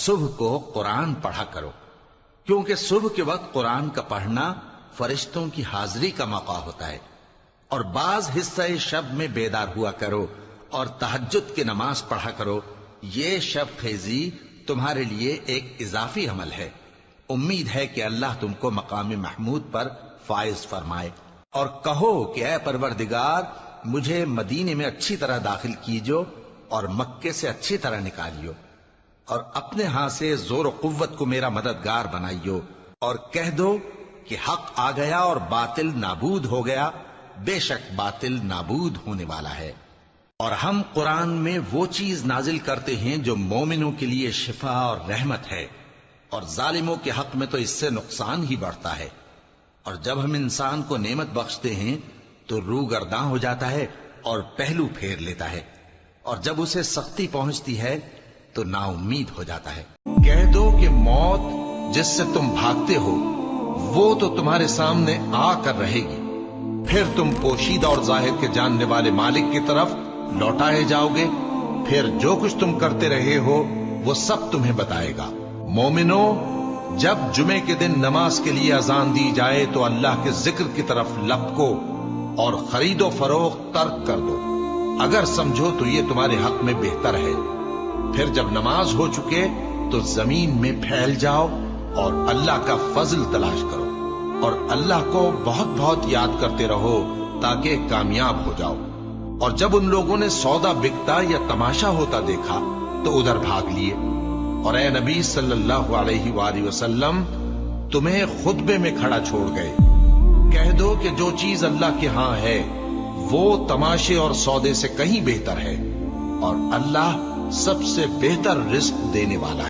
صبح کو قرآن پڑھا کرو، کیونکہ صبح کے وقت قرآن کا پڑھنا فرشتوں کی حاضری کا موقع ہوتا ہے، اور بعض حصہ شب میں بیدار ہوا کرو اور تہجد کی نماز پڑھا کرو۔ یہ شب خیزی تمہارے لیے ایک اضافی عمل ہے۔ امید ہے کہ اللہ تم کو مقام محمود پر فائز فرمائے۔ اور کہو کہ اے پروردگار، مجھے مدینے میں اچھی طرح داخل کیجو اور مکے سے اچھی طرح نکالیو، اور اپنے ہاں سے زور و قوت کو میرا مددگار بنائیو، اور کہہ دو کہ حق آ گیا اور باطل نابود ہو گیا، بے شک باطل نابود ہونے والا ہے۔ اور ہم قرآن میں وہ چیز نازل کرتے ہیں جو مومنوں کے لیے شفا اور رحمت ہے، اور ظالموں کے حق میں تو اس سے نقصان ہی بڑھتا ہے۔ اور جب ہم انسان کو نعمت بخشتے ہیں تو روح گرداں ہو جاتا ہے اور پہلو پھیر لیتا ہے، اور جب اسے سختی پہنچتی ہے تو نا امید ہو جاتا ہے۔ کہہ دو کہ موت جس سے تم بھاگتے ہو وہ تو تمہارے سامنے آ کر رہے گی، پھر تم پوشیدہ اور ظاہر کے جاننے والے مالک کی طرف لوٹائے جاؤ گے، پھر جو کچھ تم کرتے رہے ہو وہ سب تمہیں بتائے گا۔ مومنو، جب جمعے کے دن نماز کے لیے اذان دی جائے تو اللہ کے ذکر کی طرف لپکو اور خرید و فروخت ترک کر دو، اگر سمجھو تو یہ تمہارے حق میں بہتر ہے۔ پھر جب نماز ہو چکے تو زمین میں پھیل جاؤ اور اللہ کا فضل تلاش کرو، اور اللہ کو بہت بہت یاد کرتے رہو تاکہ کامیاب ہو جاؤ۔ اور جب ان لوگوں نے سودا بکتا یا تماشا ہوتا دیکھا تو ادھر بھاگ لیے۔ اور اے نبی صلی اللہ علیہ وآلہ وسلم، تمہیں خطبے میں کھڑا چھوڑ گئے۔ کہہ دو کہ جو چیز اللہ کے ہاں ہے وہ تماشے اور سودے سے کہیں بہتر ہے، اور اللہ سب سے بہتر رزق دینے والا ہے۔